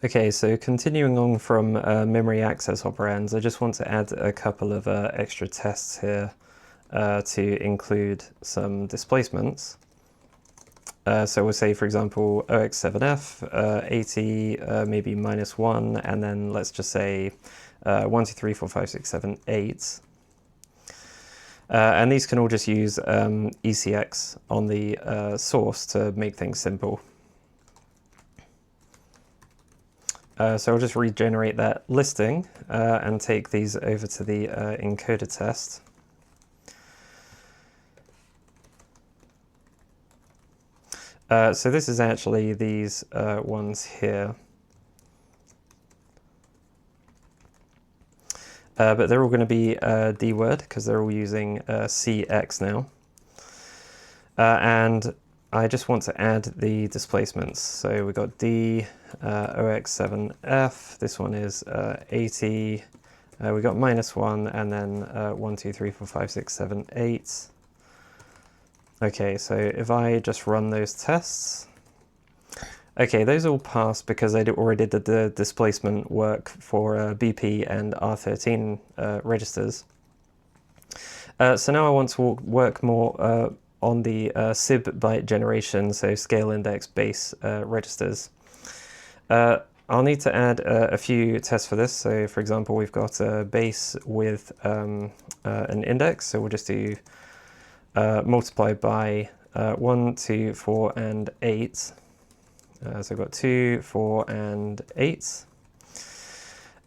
Okay, so continuing on from memory access operands, I just want to add a couple of extra tests here to include some displacements. So we'll say, for example, 0x7f, 80, maybe -1, and then let's just say 1, 2, 3, 4, 5, 6, 7, 8. And these can all just use ECX on the source to make things simple. So I'll just regenerate that listing and take these over to the encoder test. So this is actually these ones here. But they're all going to be D-word because they're all using CX now. And I just want to add the displacements. So we got D, OX7F, this one is 80, we got -1, and then 1, 2, 3, 4, 5, 6, 7, 8. Okay, so if I just run those tests, okay, those all pass because I already did the displacement work for BP and R13 registers. So now I want to work more on the SIB byte generation, so scale index base registers. I'll need to add a few tests for this. So for example, we've got a base with an index, so we'll just do multiply by 1, 2, 4, and 8. So I've got 2, 4, and 8.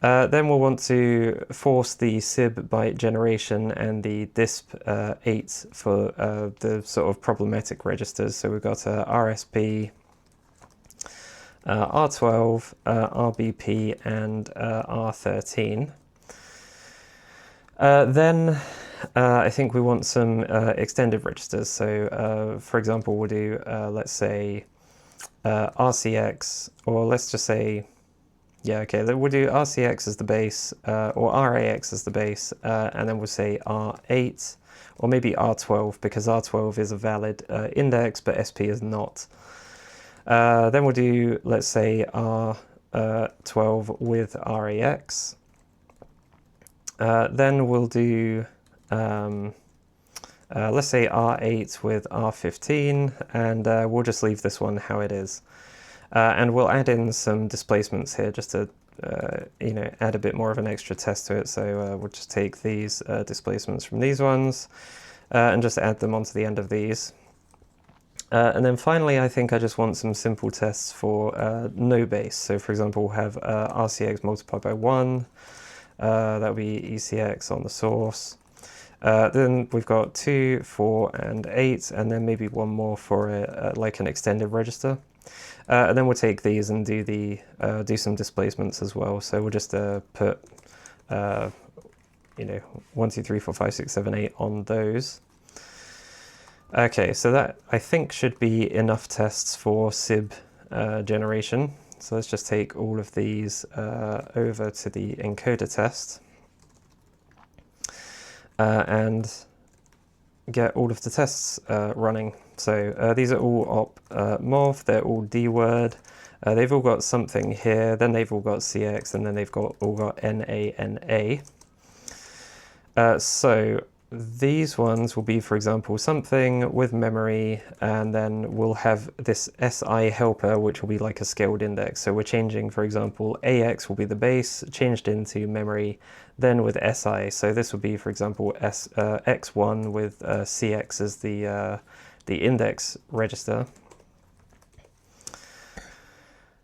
Then we'll want to force the SIB byte generation and the disp8 for the sort of problematic registers. So we've got RSP, R12, RBP, and R13. Then I think we want some extended registers. So for example, we'll do, let's say, RCX, or let's just say, yeah, okay, we'll do RCX as the base, or RAX as the base, and then we'll say R8, or maybe R12, because R12 is a valid index, but SP is not. Then we'll do, let's say, R12 with RAX. Then we'll do, let's say R8 with R15, and we'll just leave this one how it is. And we'll add in some displacements here just to, add a bit more of an extra test to it. So we'll just take these displacements from these ones and just add them onto the end of these. And then finally, I think I just want some simple tests for no base. So for example, we'll have RCX multiplied by 1. That would be ECX on the source. Then we've got 2, 4, and 8, and then maybe one more for like an extended register. And then we'll take these and do some displacements as well. So we'll just put 1, 2, 3, 4, 5, 6, 7, 8 on those. Okay, so that I think should be enough tests for SIB generation. So let's just take all of these over to the encoder test and get all of the tests running. So these are all op MOV, they're all D-word, they've all got something here, then they've all got CX, and then they've all got NA. So these ones will be, for example, something with memory, and then we'll have this SI helper, which will be like a scaled index. So we're changing, for example, AX will be the base, changed into memory, then with SI. So this would be, for example, X1 with CX as the index register.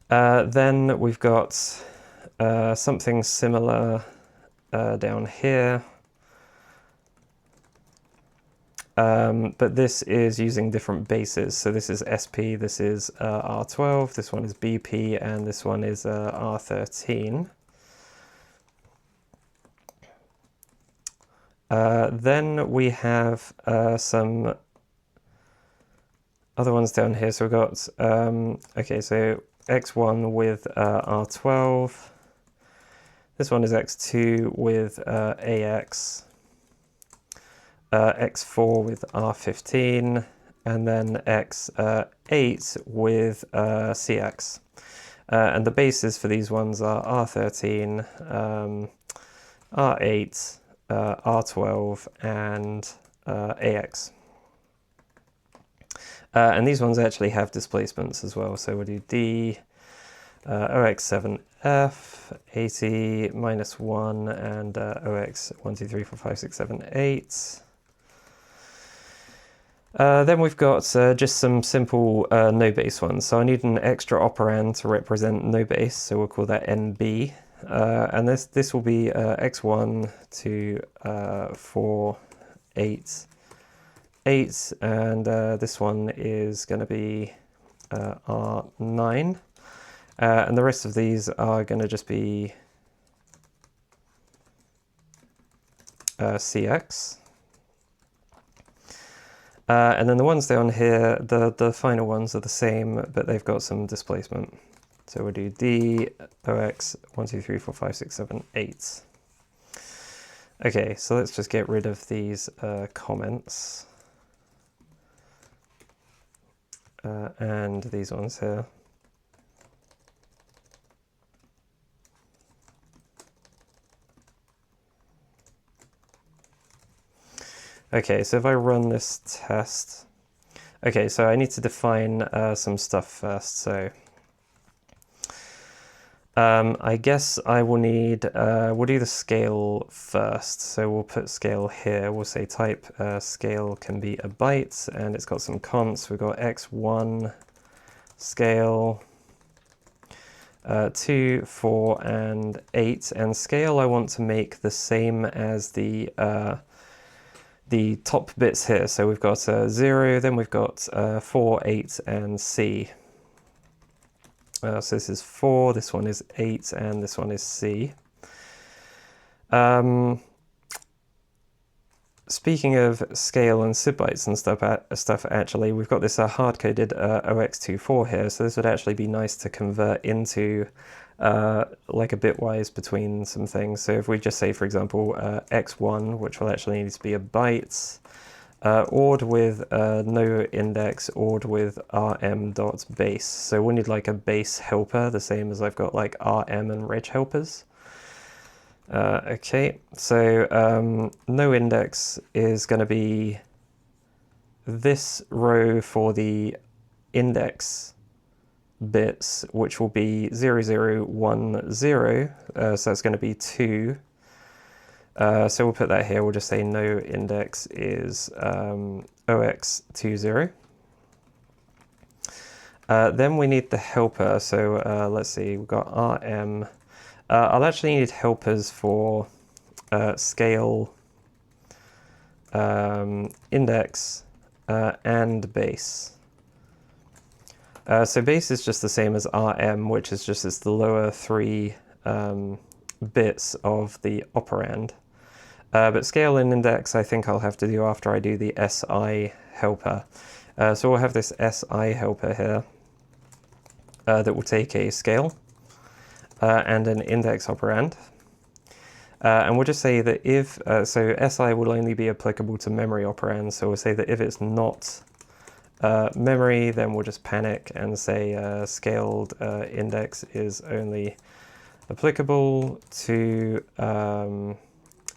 Then we've got something similar down here. But this is using different bases. So this is SP, this is R12, this one is BP, and this one is R13. Then we have some other ones down here. So we've got, okay, so X1 with R12. This one is X2 with AX. X4 with R15, and then X8 with CX. And the bases for these ones are R13, R8, R12, and AX. And these ones actually have displacements as well, so we'll do D, OX7F, 80, -1, and OX 1, 2, 3, 4, 5, 6, 7, 8. Then we've got just some simple no base ones. So I need an extra operand to represent no base, so we'll call that NB. And this will be x1 to 4, 8, 8, and this one is going to be R9. And the rest of these are going to just be CX. And then the ones down here, the final ones are the same, but they've got some displacement. So we'll do D, OX, 1, 2, 3, 4, 5, 6, 7, 8. Okay, so let's just get rid of these comments. And these ones here. Okay, so if I run this test, okay, so I need to define some stuff first. So I guess I will need, we'll do the scale first. So we'll put scale here. We'll say type scale can be a byte, and it's got some consts. We've got x1 scale, 2, 4, and 8. And scale I want to make the same as the top bits here. So we've got 0, then we've got 4, 8, and C. So this is 4, this one is 8, and this one is C. Speaking of scale and SIB bytes and stuff, actually, we've got this hard-coded OX24 here, so this would actually be nice to convert into like a bitwise between some things. So if we just say, for example, x1, which will actually need to be a byte, ORed with no index, ORed with rm.base. So we'll need like a base helper, the same as I've got like rm and reg helpers. Okay, so no index is going to be this row for the index bits, which will be 0, 0, 1, 0, so that's going to be 2. So we'll put that here, we'll just say no index is OX20. Then we need the helper, so let's see, we've got RM. I'll actually need helpers for scale, index, and base. So base is just the same as RM, which is just the lower 3 bits of the operand. But scale and index I think I'll have to do after I do the SI helper. So we'll have this SI helper here that will take a scale and an index operand. And we'll just say that if, so SI will only be applicable to memory operands, so we'll say that if it's not memory, then we'll just panic and say scaled index is only applicable to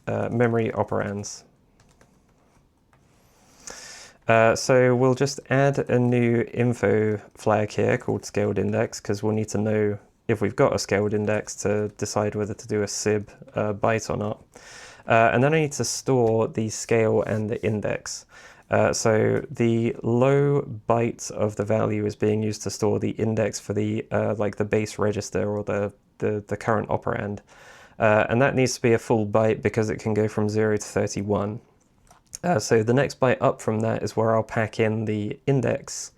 memory operands. So we'll just add a new info flag here called scaled index, because we'll need to know if we've got a scaled index to decide whether to do a SIB byte or not. And then I need to store the scale and the index. So the low byte of the value is being used to store the index for the like the base register or the current operand. And that needs to be a full byte because it can go from 0 to 31. So the next byte up from that is where I'll pack in the index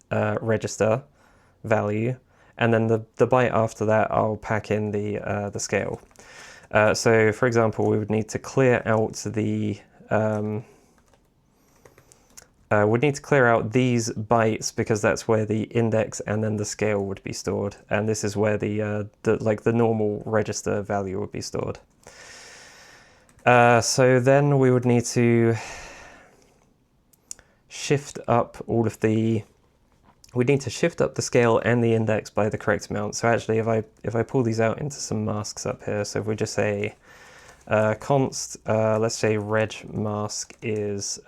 register value, and then the byte after that I'll pack in the scale. So for example, we would need to clear out the we'd need to clear out these bytes because that's where the index and then the scale would be stored, and this is where the normal register value would be stored. So then we would need to shift up all of the we need to shift up the scale and the index by the correct amount. So actually, if I pull these out into some masks up here, so if we just say const, let's say reg mask is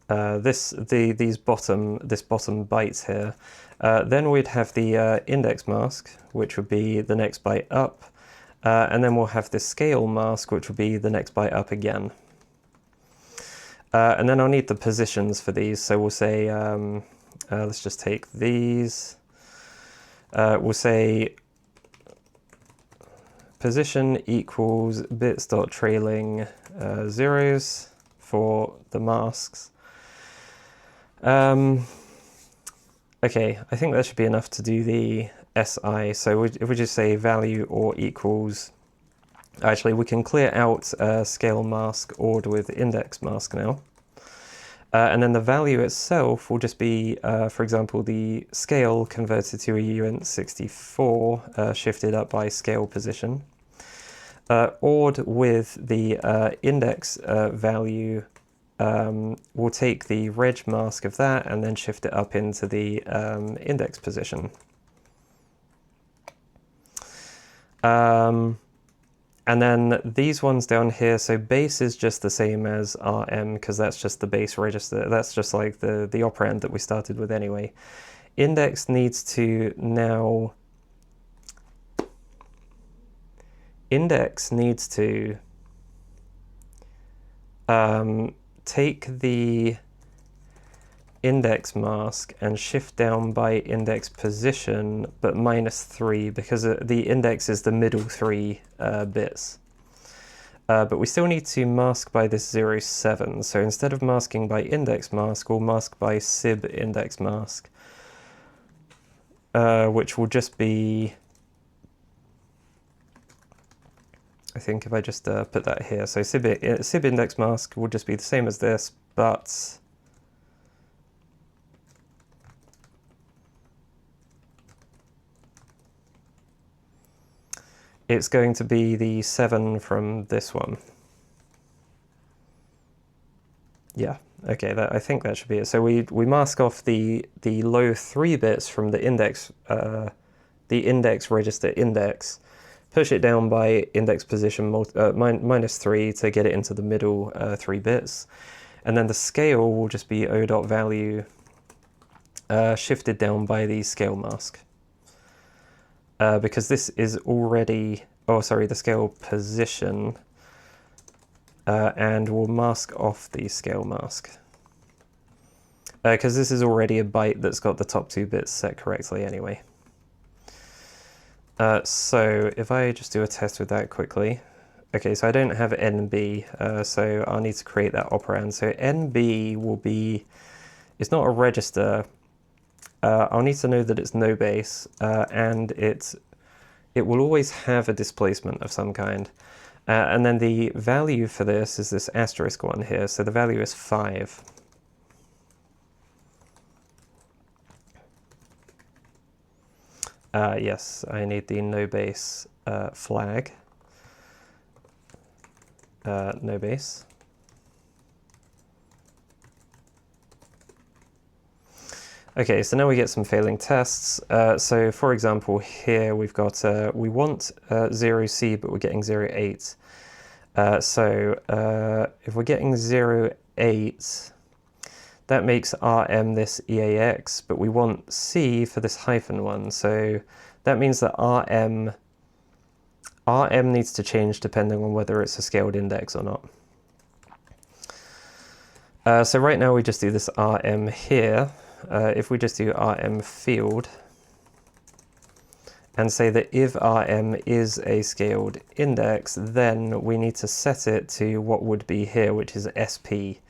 this bottom bytes here, then we'd have the index mask, which would be the next byte up, and then we'll have the scale mask, which would be the next byte up again. And then I'll need the positions for these, so we'll say, let's just take these, we'll say position equals bits.trailing zeros for the masks. Okay, I think that should be enough to do the SI. So if we just say value or equals, actually we can clear out scale mask ORed with index mask now. And then the value itself will just be, for example, the scale converted to a uint64 shifted up by scale position. ORed with the index value, we'll take the reg mask of that and then shift it up into the index position. And then these ones down here, so base is just the same as RM because that's just the base register. That's just like the operand that we started with anyway. Index needs to now... Index needs to take the index mask and shift down by index position, but -3 because the index is the middle 3 bits. But we still need to mask by this 07. So instead of masking by index mask, we'll mask by SIB index mask, which will just be, I think if I just put that here, so SIB index mask will just be the same as this, but it's going to be the 7 from this one. Yeah, okay, I think that should be it. So we mask off the low 3 bits from the index register index, push it down by index position -3 to get it into the middle 3 bits, and then the scale will just be o.value shifted down by the scale mask. Because this is already, oh sorry, the scale position, and we'll mask off the scale mask. Because this is already a byte that's got the top 2 bits set correctly anyway. So if I just do a test with that quickly. Okay, so I don't have NB, so I'll need to create that operand. So NB will be, it's not a register. I'll need to know that it's no base, and it will always have a displacement of some kind. And then the value for this is this asterisk one here, so the value is 5. Yes, I need the no base flag. No base. Okay, so now we get some failing tests. So for example, here we've got, we want 0C, but we're getting 0.8. So if we're getting 0.8, that makes RM this EAX, but we want C for this hyphen one. So that means that RM needs to change depending on whether it's a scaled index or not. So right now we just do this RM here. If we just do RM field and say that if RM is a scaled index, then we need to set it to what would be here, which is SP.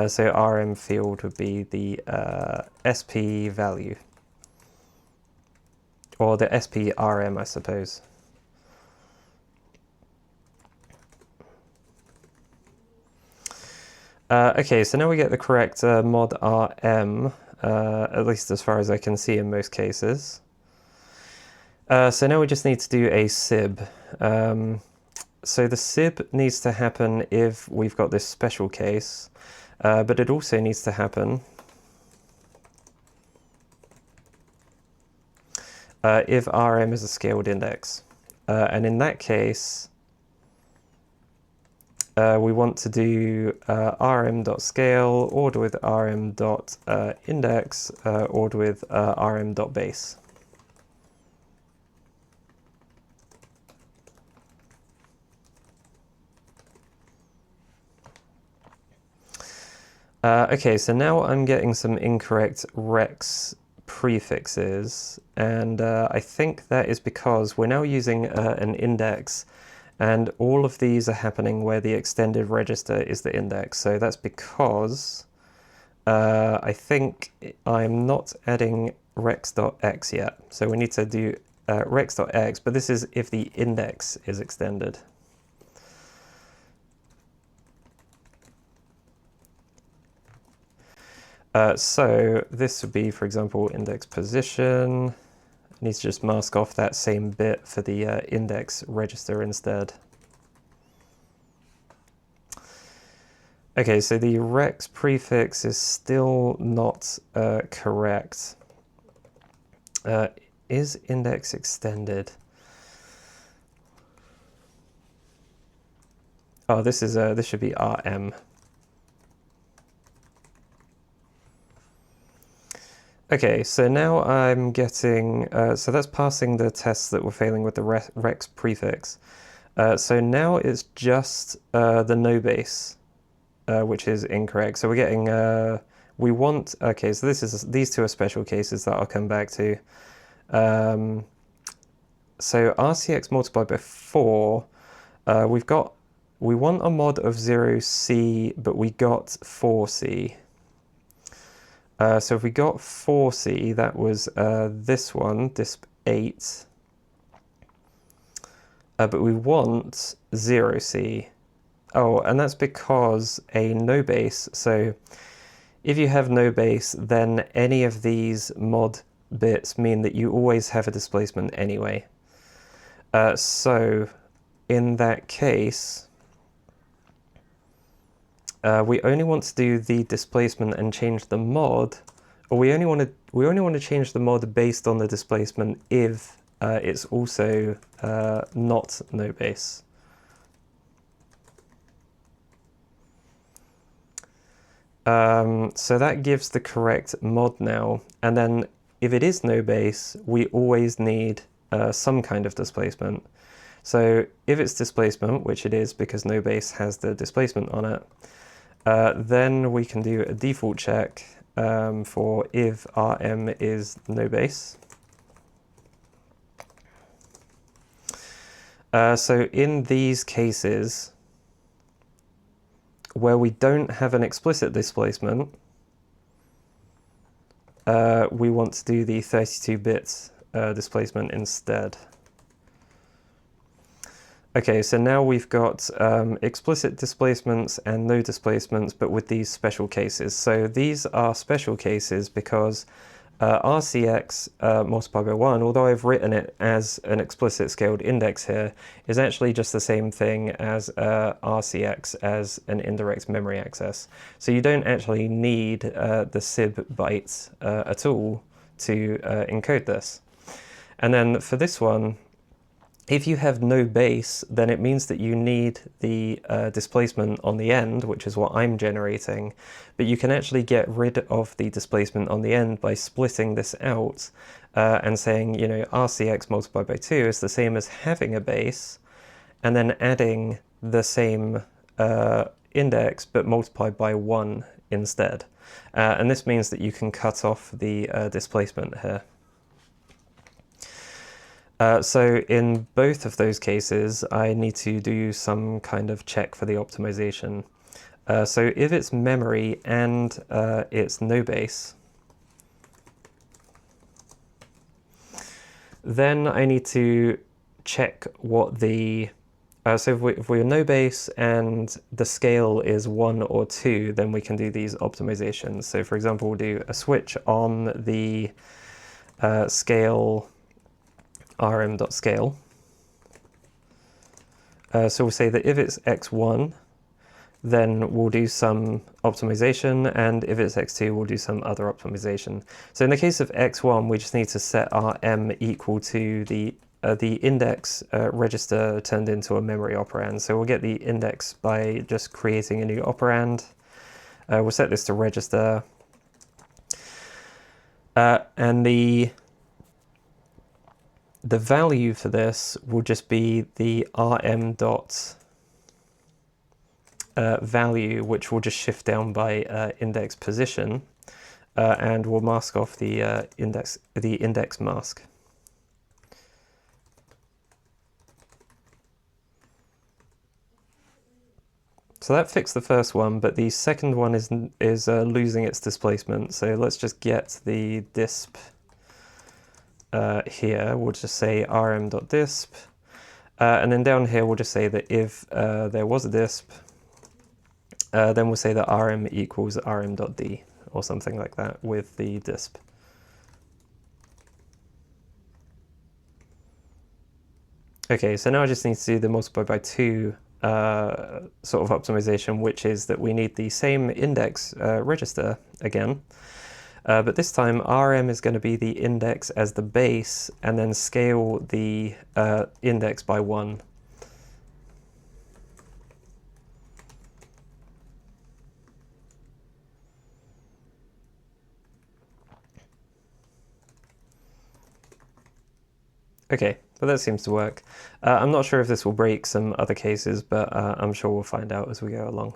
So RM field would be the SP value, or the SP RM, I suppose. Okay, so now we get the correct mod RM. At least as far as I can see in most cases. So now we just need to do a SIB. So the SIB needs to happen if we've got this special case. but it also needs to happen if Rm is a scaled index. And in that case, we want to do rm.scale ordered with rm.index ordered with rm.base. Okay, so now I'm getting some incorrect rex prefixes, and I think that is because we're now using an index, and all of these are happening where the extended register is the index. So that's because I think I'm not adding rex.x yet. So we need to do rex.x, but this is if the index is extended. So this would be, for example, index position. It needs to just mask off that same bit for the index register instead. Okay, so the rex prefix is still not correct. Is index extended? Oh, this should be rm. Okay, so now I'm getting, so that's passing the tests that were failing with the rex prefix. So now it's just the no base, which is incorrect. So we're getting, we want, okay, so these two are special cases that I'll come back to. So RCX multiplied by 4, we want a mod of 0C, but we got 4C. So if we got 4C, that was this one, disp 8, but we want 0C. Oh, and that's because a no base, so if you have no base, then any of these mod bits mean that you always have a displacement anyway. So in that case, we only want to do the displacement and change the mod, or we only want to change the mod based on the displacement if it's also not no base. So that gives the correct mod now, and then if it is no base, we always need some kind of displacement. So if it's displacement, which it is because no base has the displacement on it, then we can do a default check for if Rm is no base. So in these cases, where we don't have an explicit displacement, we want to do the 32-bit displacement instead. Okay, so now we've got explicit displacements and no displacements, but with these special cases. So these are special cases because RCX multiplied by 1, although I've written it as an explicit scaled index here, is actually just the same thing as RCX as an indirect memory access. So you don't actually need the SIB bytes at all to encode this. And then for this one, if you have no base, then it means that you need the displacement on the end, which is what I'm generating, but you can actually get rid of the displacement on the end by splitting this out and saying, you know, RCX multiplied by 2 is the same as having a base, and then adding the same index, but multiplied by 1 instead. And this means that you can cut off the displacement here. So in both of those cases, I need to do some kind of check for the optimization. So if it's memory and it's no base, then I need to check what the... so if we're no base and the scale is 1 or 2, then we can do these optimizations. So for example, we'll do a switch on the scale rm.scale. So we'll say that if it's x1, then we'll do some optimization, and if it's x2, we'll do some other optimization. So in the case of x1, we just need to set our m equal to the index register turned into a memory operand. So we'll get the index by just creating a new operand. We'll set this to register. And the value for this will just be the rm dot value, which will just shift down by index position, and we'll mask off the index mask. So that fixed the first one, but the second one is losing its displacement. So let's just get the disp here. We'll just say rm.disp, and then down here we'll just say that if there was a disp, then we'll say that rm equals rm.d or something like that with the disp. Okay, so now I just need to do the multiply by 2 sort of optimization, which is that we need the same index register again, but this time rm is going to be the index as the base, and then scale the index by 1. Okay, but that seems to work. I'm not sure if this will break some other cases, but I'm sure we'll find out as we go along.